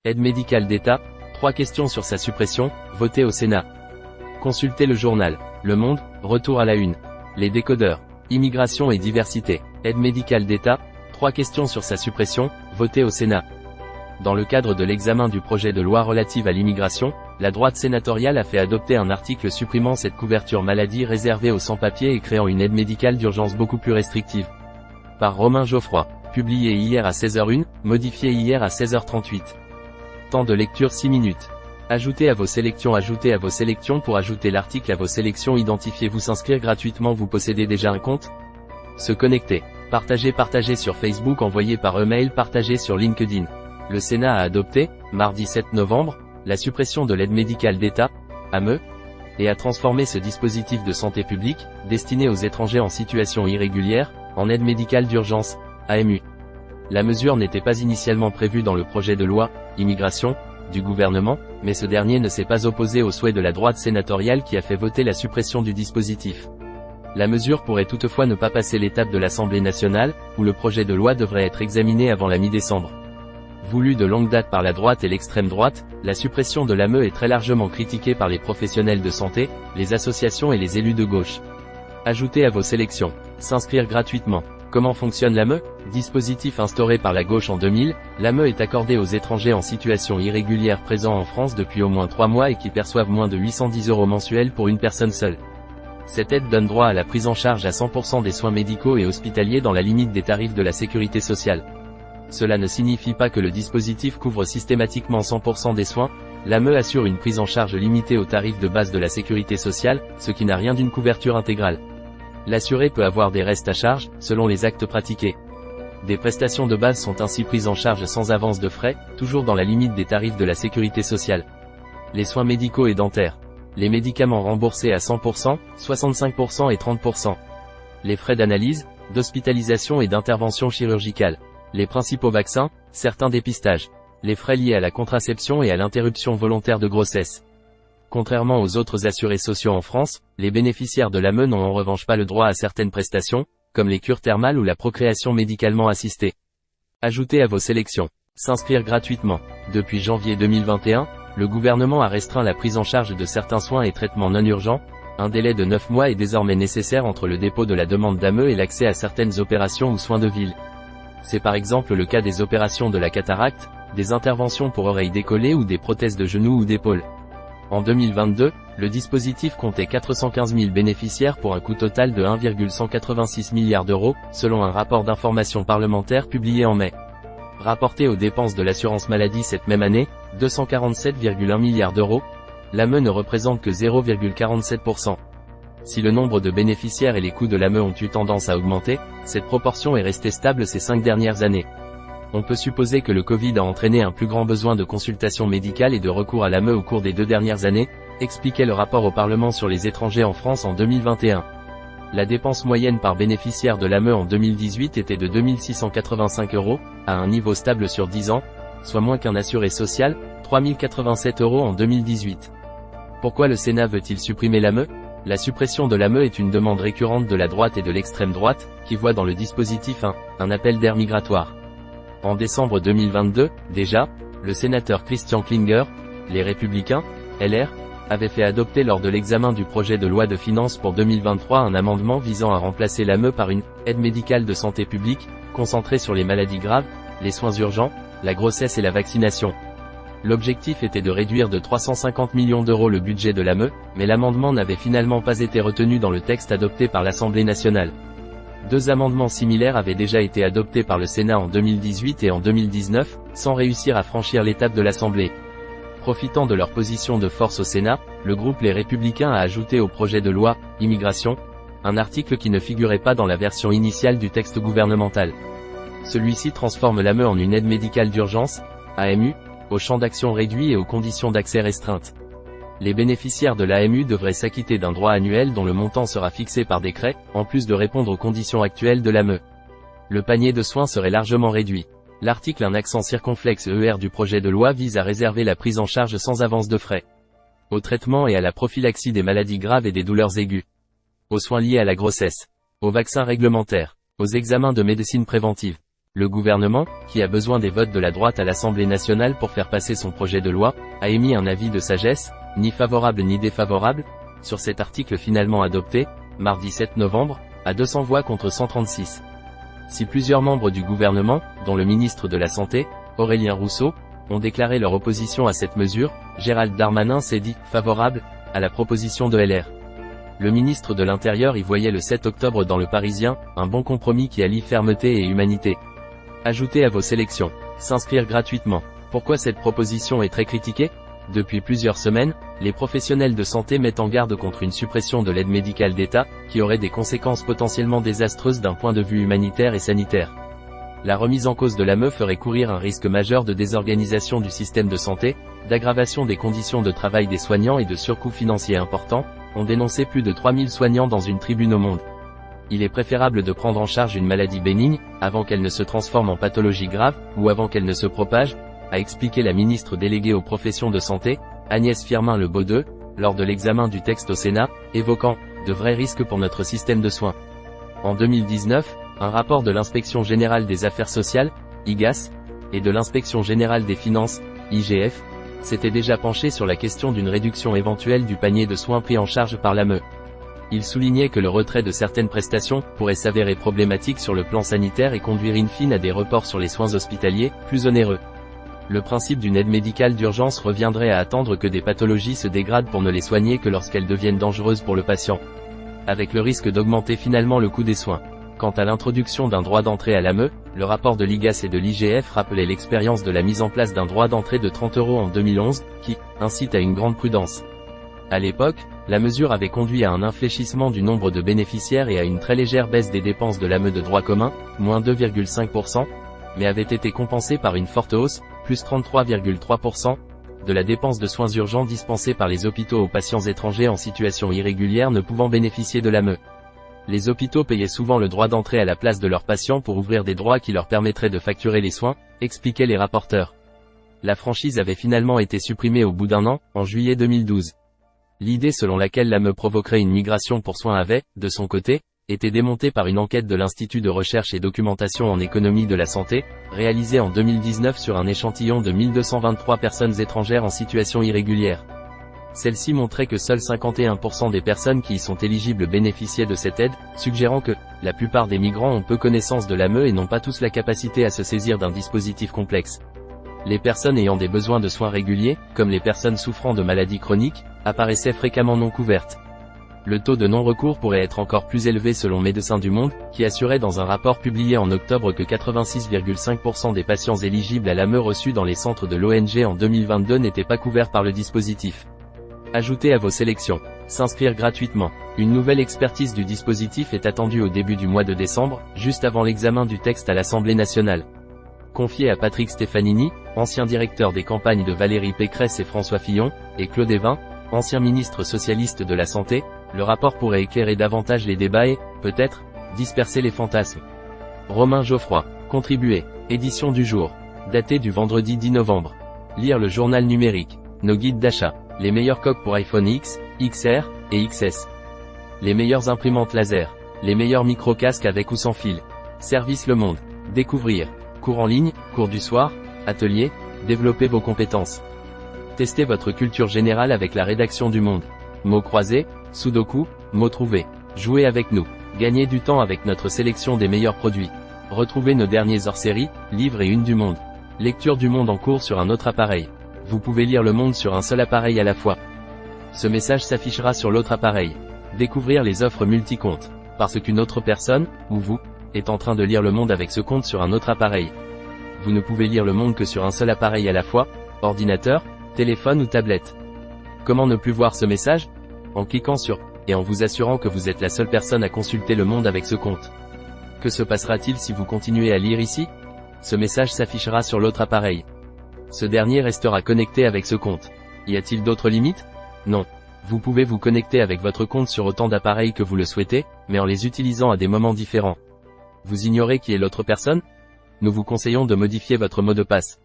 Aide médicale d'État, 3 questions sur sa suppression, votée au Sénat. Consultez le journal Le Monde, retour à la une. Les décodeurs. Immigration et diversité. Aide médicale d'État, 3 questions sur sa suppression, votée au Sénat. Dans le cadre de l'examen du projet de loi relative à l'immigration, la droite sénatoriale a fait adopter un article supprimant cette couverture maladie réservée aux sans-papiers et créant une aide médicale d'urgence beaucoup plus restrictive. Par Romain Geoffroy. Publié hier à 16h01, modifié hier à 16h38. Temps de lecture 6 minutes. Ajoutez à vos sélections pour ajouter l'article à vos sélections. Identifiez-vous, s'inscrire gratuitement. Vous possédez déjà un compte? Se connecter. Partager sur Facebook, envoyer par email, partager sur LinkedIn. Le Sénat a adopté, mardi 7 novembre, la suppression de l'aide médicale d'État, AME, et a transformé ce dispositif de santé publique, destiné aux étrangers en situation irrégulière, en aide médicale d'urgence, AMU. La mesure n'était pas initialement prévue dans le projet de loi, immigration, du gouvernement, mais ce dernier ne s'est pas opposé au souhait de la droite sénatoriale qui a fait voter la suppression du dispositif. La mesure pourrait toutefois ne pas passer l'étape de l'Assemblée nationale, où le projet de loi devrait être examiné avant la mi-décembre. Voulue de longue date par la droite et l'extrême droite, la suppression de l'AME est très largement critiquée par les professionnels de santé, les associations et les élus de gauche. Ajoutez à vos sélections. S'inscrire gratuitement. Comment fonctionne l'AME? Dispositif instauré par la gauche en 2000, l'AME est accordé aux étrangers en situation irrégulière présents en France depuis au moins 3 mois et qui perçoivent moins de 810 € mensuels pour une personne seule. Cette aide donne droit à la prise en charge à 100% des soins médicaux et hospitaliers dans la limite des tarifs de la sécurité sociale. Cela ne signifie pas que le dispositif couvre systématiquement 100% des soins, l'AME assure une prise en charge limitée aux tarifs de base de la sécurité sociale, ce qui n'a rien d'une couverture intégrale. L'assuré peut avoir des restes à charge, selon les actes pratiqués. Des prestations de base sont ainsi prises en charge sans avance de frais, toujours dans la limite des tarifs de la sécurité sociale. Les soins médicaux et dentaires. Les médicaments remboursés à 100%, 65% et 30%. Les frais d'analyse, d'hospitalisation et d'intervention chirurgicale. Les principaux vaccins, certains dépistages. Les frais liés à la contraception et à l'interruption volontaire de grossesse. Contrairement aux autres assurés sociaux en France, les bénéficiaires de l'AME n'ont en revanche pas le droit à certaines prestations, comme les cures thermales ou la procréation médicalement assistée. Ajoutez à vos sélections. S'inscrire gratuitement. Depuis janvier 2021, le gouvernement a restreint la prise en charge de certains soins et traitements non urgents. Un délai de 9 mois est désormais nécessaire entre le dépôt de la demande d'AME et l'accès à certaines opérations ou soins de ville. C'est par exemple le cas des opérations de la cataracte, des interventions pour oreilles décollées ou des prothèses de genoux ou d'épaule. En 2022, le dispositif comptait 415 000 bénéficiaires pour un coût total de 1,186 milliard d'euros, selon un rapport d'information parlementaire publié en mai. Rapporté aux dépenses de l'assurance maladie cette même année, 247,1 milliards d'euros, l'AME ne représente que 0,47%. Si le nombre de bénéficiaires et les coûts de l'AME ont eu tendance à augmenter, cette proportion est restée stable ces 5 dernières années. On peut supposer que le Covid a entraîné un plus grand besoin de consultation médicale et de recours à l'AME au cours des 2 dernières années, expliquait le rapport au Parlement sur les étrangers en France en 2021. La dépense moyenne par bénéficiaire de l'AME en 2018 était de 2 685 €, à un niveau stable sur 10 ans, soit moins qu'un assuré social, 3 087 € en 2018. Pourquoi le Sénat veut-il supprimer l'AME? La suppression de l'AME est une demande récurrente de la droite et de l'extrême droite, qui voit dans le dispositif un appel d'air migratoire. En décembre 2022, déjà, le sénateur Christian Klinger, les Républicains, LR, avait fait adopter lors de l'examen du projet de loi de finances pour 2023 un amendement visant à remplacer l'AME par une aide médicale de santé publique, concentrée sur les maladies graves, les soins urgents, la grossesse et la vaccination. L'objectif était de réduire de 350 millions d'euros le budget de l'AME, mais l'amendement n'avait finalement pas été retenu dans le texte adopté par l'Assemblée nationale. 2 amendements similaires avaient déjà été adoptés par le Sénat en 2018 et en 2019, sans réussir à franchir l'étape de l'Assemblée. Profitant de leur position de force au Sénat, le groupe Les Républicains a ajouté au projet de loi « Immigration » un article qui ne figurait pas dans la version initiale du texte gouvernemental. Celui-ci transforme l'AME en une aide médicale d'urgence, AMU, au champ d'action réduit et aux conditions d'accès restreintes. Les bénéficiaires de l'AMU devraient s'acquitter d'un droit annuel dont le montant sera fixé par décret, en plus de répondre aux conditions actuelles de l'AME. Le panier de soins serait largement réduit. L'article un accent circonflexe ER du projet de loi vise à réserver la prise en charge sans avance de frais. Au traitement et à la prophylaxie des maladies graves et des douleurs aiguës. Aux soins liés à la grossesse. Aux vaccins réglementaires. Aux examens de médecine préventive. Le gouvernement, qui a besoin des votes de la droite à l'Assemblée nationale pour faire passer son projet de loi, a émis un avis de sagesse, ni favorable ni défavorable, sur cet article finalement adopté, mardi 7 novembre, à 200 voix contre 136. Si plusieurs membres du gouvernement, dont le ministre de la Santé, Aurélien Rousseau, ont déclaré leur opposition à cette mesure, Gérald Darmanin s'est dit « favorable » à la proposition de LR. Le ministre de l'Intérieur y voyait le 7 octobre dans Le Parisien, un bon compromis qui allie fermeté et humanité. Ajoutez à vos sélections. S'inscrire gratuitement. Pourquoi cette proposition est très critiquée ? Depuis plusieurs semaines, les professionnels de santé mettent en garde contre une suppression de l'aide médicale d'État, qui aurait des conséquences potentiellement désastreuses d'un point de vue humanitaire et sanitaire. La remise en cause de l'AME ferait courir un risque majeur de désorganisation du système de santé, d'aggravation des conditions de travail des soignants et de surcoûts financiers importants, ont dénoncé plus de 3000 soignants dans une tribune au Monde. Il est préférable de prendre en charge une maladie bénigne, avant qu'elle ne se transforme en pathologie grave, ou avant qu'elle ne se propage, a expliqué la ministre déléguée aux professions de santé, Agnès Firmin-Le Baudeux, lors de l'examen du texte au Sénat, évoquant « de vrais risques pour notre système de soins ». En 2019, un rapport de l'Inspection Générale des Affaires Sociales, IGAS, et de l'Inspection Générale des Finances, IGF, s'était déjà penché sur la question d'une réduction éventuelle du panier de soins pris en charge par l'AME. Il soulignait que le retrait de certaines prestations pourrait s'avérer problématique sur le plan sanitaire et conduire in fine à des reports sur les soins hospitaliers, plus onéreux. Le principe d'une aide médicale d'urgence reviendrait à attendre que des pathologies se dégradent pour ne les soigner que lorsqu'elles deviennent dangereuses pour le patient, avec le risque d'augmenter finalement le coût des soins. Quant à l'introduction d'un droit d'entrée à l'AME, le rapport de l'IGAS et de l'IGF rappelait l'expérience de la mise en place d'un droit d'entrée de 30 € en 2011, qui incite à une grande prudence. À l'époque, la mesure avait conduit à un infléchissement du nombre de bénéficiaires et à une très légère baisse des dépenses de l'AME de droit commun, moins 2,5%, mais avait été compensée par une forte hausse, plus 33,3%, de la dépense de soins urgents dispensés par les hôpitaux aux patients étrangers en situation irrégulière ne pouvant bénéficier de l'AME. Les hôpitaux payaient souvent le droit d'entrée à la place de leurs patients pour ouvrir des droits qui leur permettraient de facturer les soins, expliquaient les rapporteurs. La franchise avait finalement été supprimée au bout d'un an, en juillet 2012. L'idée selon laquelle l'AME provoquerait une migration pour soins avait, de son côté, été démontée par une enquête de l'Institut de recherche et documentation en économie de la santé, réalisée en 2019 sur un échantillon de 1223 personnes étrangères en situation irrégulière. Celle-ci montrait que seuls 51% des personnes qui y sont éligibles bénéficiaient de cette aide, suggérant que la plupart des migrants ont peu connaissance de l'AME et n'ont pas tous la capacité à se saisir d'un dispositif complexe. Les personnes ayant des besoins de soins réguliers, comme les personnes souffrant de maladies chroniques, apparaissaient fréquemment non couvertes. Le taux de non-recours pourrait être encore plus élevé selon Médecins du Monde, qui assurait dans un rapport publié en octobre que 86,5% des patients éligibles à l'AME reçus dans les centres de l'ONG en 2022 n'étaient pas couverts par le dispositif. Ajoutez à vos sélections. S'inscrire gratuitement. Une nouvelle expertise du dispositif est attendue au début du mois de décembre, juste avant l'examen du texte à l'Assemblée nationale. Confié à Patrick Stefanini, ancien directeur des campagnes de Valérie Pécresse et François Fillon, et Claude Évin, ancien ministre socialiste de la Santé, le rapport pourrait éclairer davantage les débats et, peut-être, disperser les fantasmes. Romain Geoffroy. Contribuer. Édition du jour. Daté du vendredi 10 novembre. Lire le journal numérique. Nos guides d'achat. Les meilleurs coques pour iPhone X, XR et XS. Les meilleures imprimantes laser. Les meilleurs micro-casques avec ou sans fil. Service Le Monde. Découvrir. Cours en ligne, cours du soir, atelier, développez vos compétences. Testez votre culture générale avec la rédaction du Monde. Mots croisés, sudoku, mots trouvés. Jouez avec nous. Gagnez du temps avec notre sélection des meilleurs produits. Retrouvez nos derniers hors-série, livres et une du Monde. Lecture du Monde en cours sur un autre appareil. Vous pouvez lire Le Monde sur un seul appareil à la fois. Ce message s'affichera sur l'autre appareil. Découvrir les offres multi-comptes. Parce qu'une autre personne, ou vous, est en train de lire Le Monde avec ce compte sur un autre appareil. Vous ne pouvez lire Le Monde que sur un seul appareil à la fois, ordinateur, téléphone ou tablette. Comment ne plus voir ce message ? En cliquant sur « et en vous assurant que vous êtes la seule personne à consulter Le Monde avec ce compte. Que se passera-t-il si vous continuez à lire ici ? Ce message s'affichera sur l'autre appareil. Ce dernier restera connecté avec ce compte. Y a-t-il d'autres limites ? Non. Vous pouvez vous connecter avec votre compte sur autant d'appareils que vous le souhaitez, mais en les utilisant à des moments différents. Vous ignorez qui est l'autre personne ? Nous vous conseillons de modifier votre mot de passe.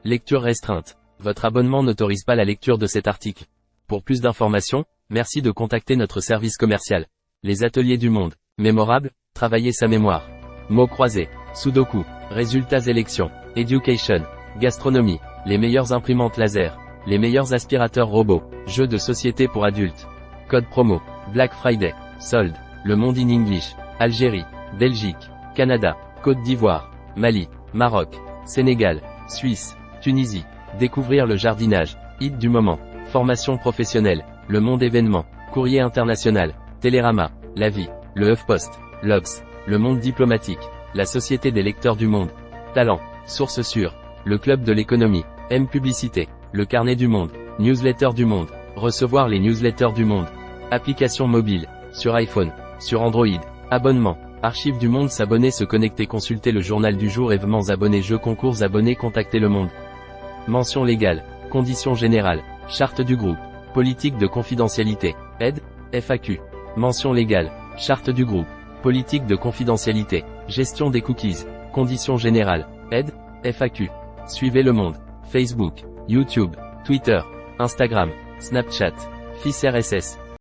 Lecture restreinte. Votre abonnement n'autorise pas la lecture de cet article. Pour plus d'informations, merci de contacter notre service commercial. Les ateliers du Monde. Mémorable, travailler sa mémoire. Mots croisés. Sudoku. Résultats élections. Education. Gastronomie. Les meilleures imprimantes laser. Les meilleurs aspirateurs robots. Jeux de société pour adultes. Code promo. Black Friday. Solde. Le monde in English. Algérie. Belgique. Canada. Côte d'Ivoire. Mali. Maroc. Sénégal. Suisse. Tunisie. Découvrir le jardinage. Hit du moment. Formation professionnelle. Le monde événement. Courrier international. Télérama. La vie. Le HuffPost. l'Obs. Le monde diplomatique. La société des lecteurs du monde. Talent. Source sûre. Le club de l'économie. M Publicité. Le carnet du monde. Newsletter du monde. Recevoir les newsletters du monde. Application mobile. Sur iPhone. Sur Android. Abonnement. Archives du monde. S'abonner, se connecter, consulter le journal du jour, événements, abonnés, jeux, concours, abonnés, contacter le monde. Mention légale. Conditions générales. Charte du groupe. Politique de confidentialité. Aide. FAQ. Mention légale. Charte du groupe. Politique de confidentialité. Gestion des cookies. Conditions générales. Aide. FAQ. Suivez le monde. Facebook. YouTube. Twitter. Instagram. Snapchat. FIS RSS.